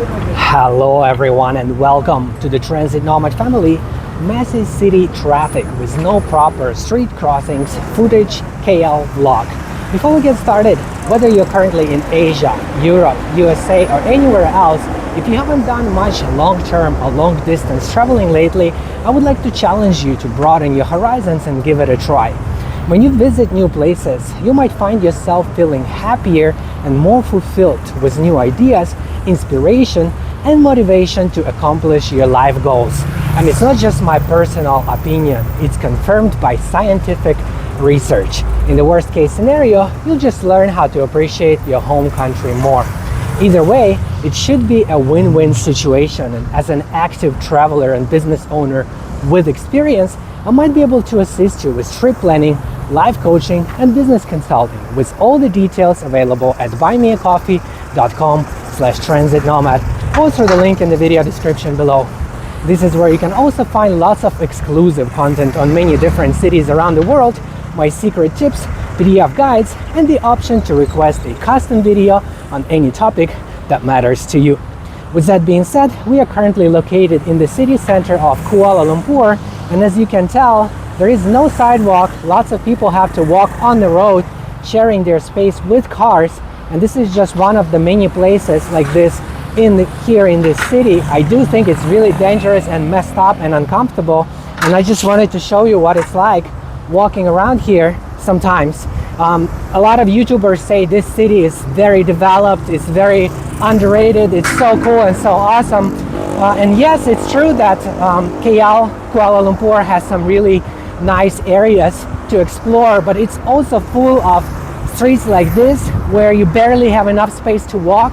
Hello everyone and welcome to the Transit Nomad family. Messy city traffic with no proper street crossings footage KL vlog. Before we get started, whether you're currently in Asia, Europe, USA or anywhere else, if you haven't done much long-term or long-distance traveling lately, I would like to challenge you to broaden your horizons and give it a try. When you visit new places, you might find yourself feeling happier and more fulfilled with new ideas, inspiration, and motivation to accomplish your life goals. And it's not just my personal opinion, it's confirmed by scientific research. In the worst case scenario, you'll just learn how to appreciate your home country more. Either way, it should be a win-win situation, and as an active traveler and business owner with experience, I might be able to assist you with trip planning, life coaching, and business consulting, with all the details available at buymeacoffee.com/transitnomad or through the link in the video description below. This is where you can also find lots of exclusive content on many different cities around the world, my secret tips, PDF guides, and the option to request a custom video on any topic that matters to you. With that being said, we are currently located in the city center of Kuala Lumpur, and as you can tell, there is no sidewalk. Lots of people have to walk on the road, sharing their space with cars, and this is just one of the many places like this here in this city. I do think it's really dangerous and messed up and uncomfortable, and I just wanted to show you what it's like walking around here sometimes. A lot of YouTubers say this city is very developed, it's very underrated, it's so cool and so awesome. And yes, it's true that KL, Kuala Lumpur has some really nice areas to explore, but it's also full of streets like this where you barely have enough space to walk,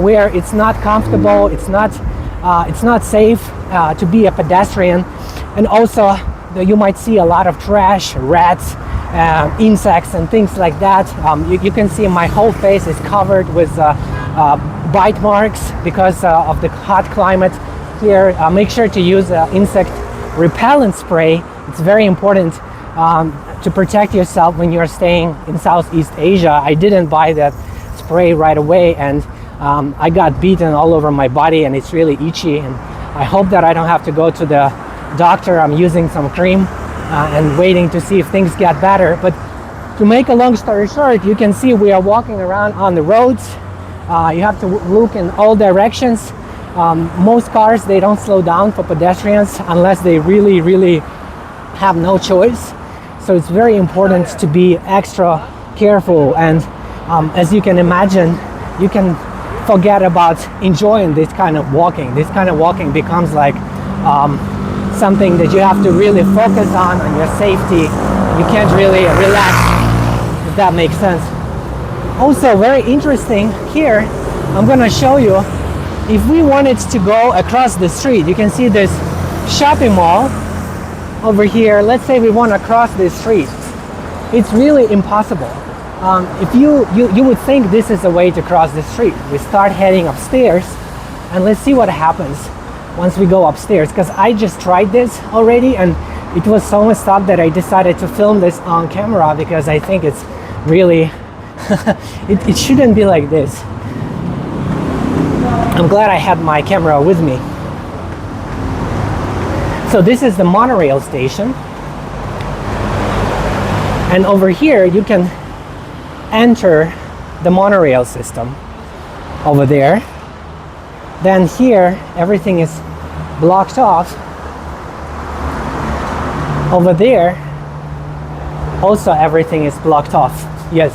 where it's not comfortable, it's not safe to be a pedestrian, and also you might see a lot of trash, rats, insects and things like that. You can see my whole face is covered with bite marks because of the hot climate here. Make sure to use insect repellent spray. It's very important to protect yourself when you're staying in Southeast Asia. I didn't buy that spray right away, and I got beaten all over my body and it's really itchy, and I hope that I don't have to go to the doctor. I'm using some cream and waiting to see if things get better. But to make a long story short, you can see we are walking around on the roads. You have to look in all directions. Most cars, they don't slow down for pedestrians unless they really have no choice. So it's very important to be extra careful, and as you can imagine, you can forget about enjoying this kind of walking. This kind of walking becomes like something that you have to really focus on your safety. You can't really relax, if that makes sense. Also very interesting here, I'm gonna show you, if we wanted to go across the street, you can see this shopping mall over here. Let's say we want to cross this street. It's really impossible. If you would think this is a way to cross the street. We start heading upstairs, and let's see what happens once we go upstairs, because I just tried this already and it was so messed up that I decided to film this on camera, because I think it's really it shouldn't be like this. I'm glad I had my camera with me. So this is the monorail station, and over here you can enter the monorail system over there. Then here everything is blocked off. Over there also everything is blocked off. Yes,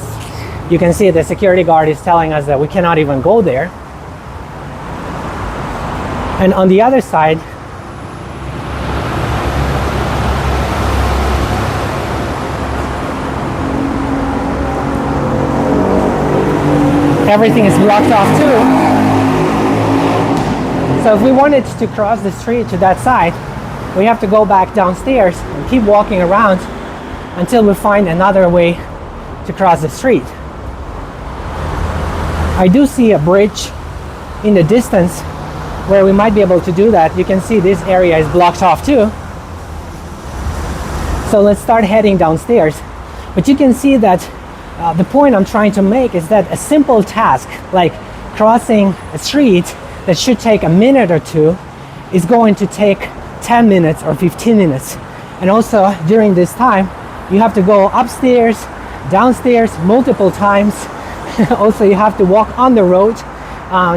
you can see the security guard is telling us that we cannot even go there. And on the other side, everything is blocked off too. So if we wanted to cross the street to that side, we have to go back downstairs and keep walking around until we find another way to cross the street. I do see a bridge in the distance where we might be able to do that. You can see this area is blocked off too. So let's start heading downstairs. But you can see that the point I'm trying to make is that a simple task like crossing a street that should take a minute or two is going to take 10 minutes or 15 minutes. And also during this time, you have to go upstairs, downstairs multiple times. Also, you have to walk on the road,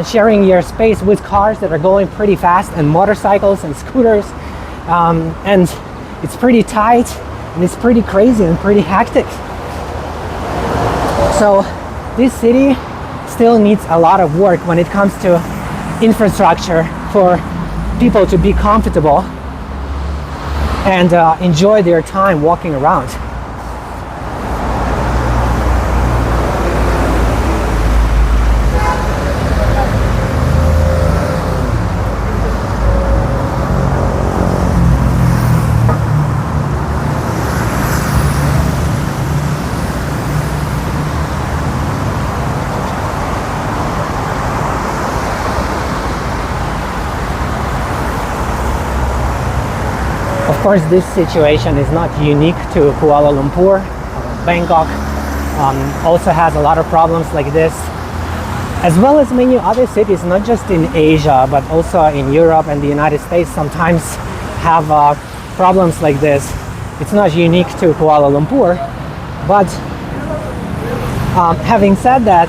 sharing your space with cars that are going pretty fast, and motorcycles and scooters. And it's pretty tight, and it's pretty crazy and pretty hectic. So this city still needs a lot of work when it comes to infrastructure for people to be comfortable and enjoy their time walking around. Of course, this situation is not unique to Kuala Lumpur. Bangkok also has a lot of problems like this, as well as many other cities, not just in Asia, but also in Europe and the United States sometimes have problems like this. It's not unique to Kuala Lumpur, but having said that,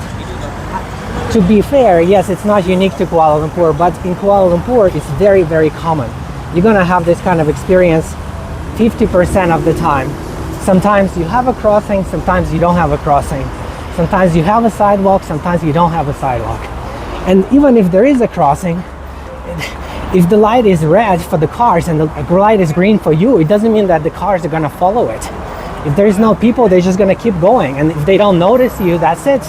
to be fair, yes, it's not unique to Kuala Lumpur, but in Kuala Lumpur, it's very, very common. You're gonna have this kind of experience 50% of the time. Sometimes you have a crossing, sometimes you don't have a crossing. Sometimes you have a sidewalk, sometimes you don't have a sidewalk. And even if there is a crossing, if the light is red for the cars and the light is green for you, it doesn't mean that the cars are gonna follow it. If there's no people, they're just gonna keep going. And if they don't notice you, that's it.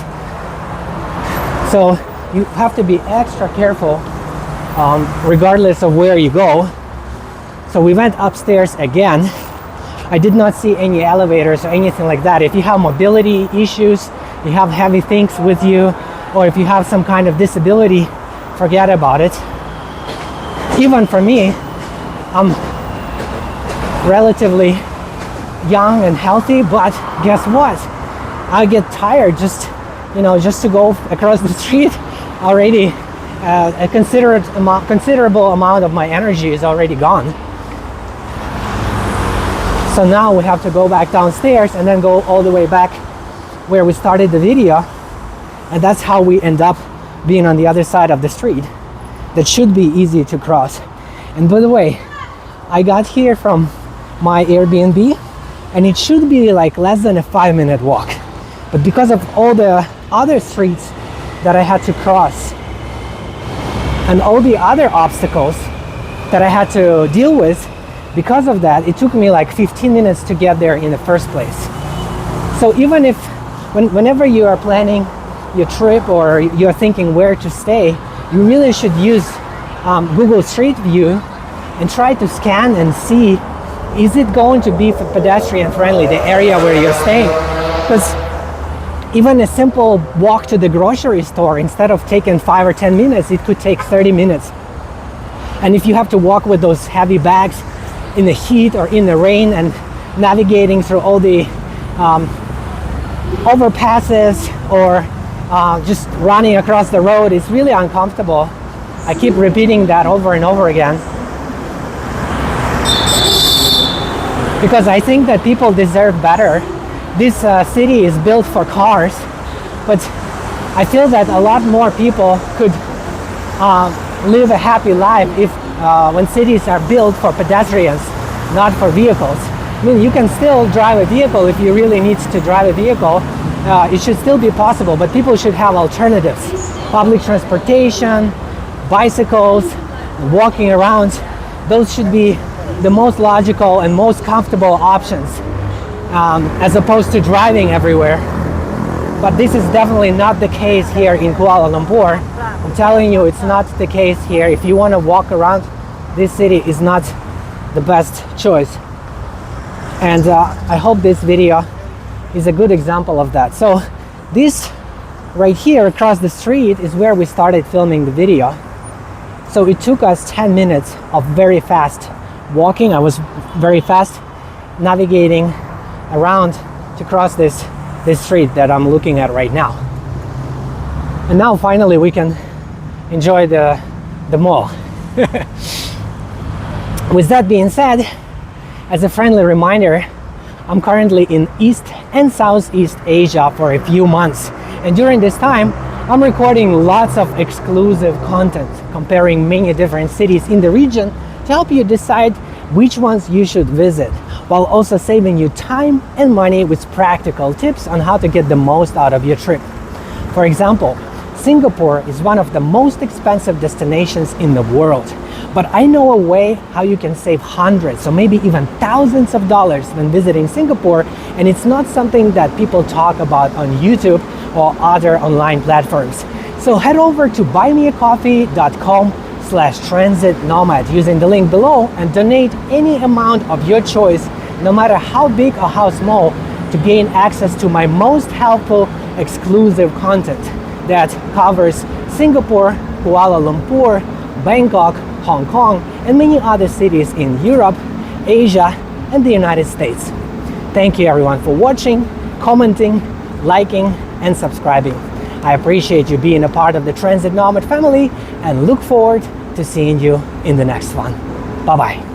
So you have to be extra careful regardless of where you go. So we went upstairs again. I did not see any elevators or anything like that. If you have mobility issues, you have heavy things with you, or if you have some kind of disability, forget about it. Even for me, I'm relatively young and healthy, but guess what? I get tired just to go across the street already. A considerable amount of my energy is already gone. So now we have to go back downstairs and then go all the way back where we started the video. And that's how we end up being on the other side of the street. That should be easy to cross. And by the way, I got here from my Airbnb and it should be like less than a 5-minute walk. But because of all the other streets that I had to cross and all the other obstacles that I had to deal with, because of that, it took me like 15 minutes to get there in the first place. So even if, whenever you are planning your trip or you're thinking where to stay, you really should use Google Street View and try to scan and see, is it going to be pedestrian friendly, the area where you're staying? Because even a simple walk to the grocery store, instead of taking 5 or 10 minutes, it could take 30 minutes. And if you have to walk with those heavy bags in the heat or in the rain and navigating through all the overpasses or just running across the road, it's really uncomfortable. I keep repeating that over and over again because I think that people deserve better. This city is built for cars, but I feel that a lot more people could live a happy life if when cities are built for pedestrians, not for vehicles. I mean, you can still drive a vehicle if you really need to drive a vehicle. It should still be possible, but people should have alternatives. Public transportation, bicycles, walking around, those should be the most logical and most comfortable options, as opposed to driving everywhere. But this is definitely not the case here in Kuala Lumpur. I'm telling you, it's not the case here. If you want to walk around, this city is not the best choice. And I hope this video is a good example of that. So this right here across the street is where we started filming the video. So it took us 10 minutes of very fast walking. I was very fast navigating around to cross this street that I'm looking at right now. And now finally we can enjoy the the mall. With that being said, as a friendly reminder, I'm currently in East and Southeast Asia for a few months, and during this time I'm recording lots of exclusive content comparing many different cities in the region to help you decide which ones you should visit, while also saving you time and money with practical tips on how to get the most out of your trip. For example, Singapore is one of the most expensive destinations in the world, but I know a way how you can save hundreds or maybe even thousands of dollars when visiting Singapore, and it's not something that people talk about on YouTube or other online platforms. So head over to buymeacoffee.com/transitnomad using the link below and donate any amount of your choice, no matter how big or how small, to gain access to my most helpful exclusive content that covers Singapore, Kuala Lumpur, Bangkok, Hong Kong, and many other cities in Europe, Asia, and the United States. Thank you everyone for watching, commenting, liking, and subscribing. I appreciate you being a part of the Transit Nomad family and look forward to seeing you in the next one. Bye-bye.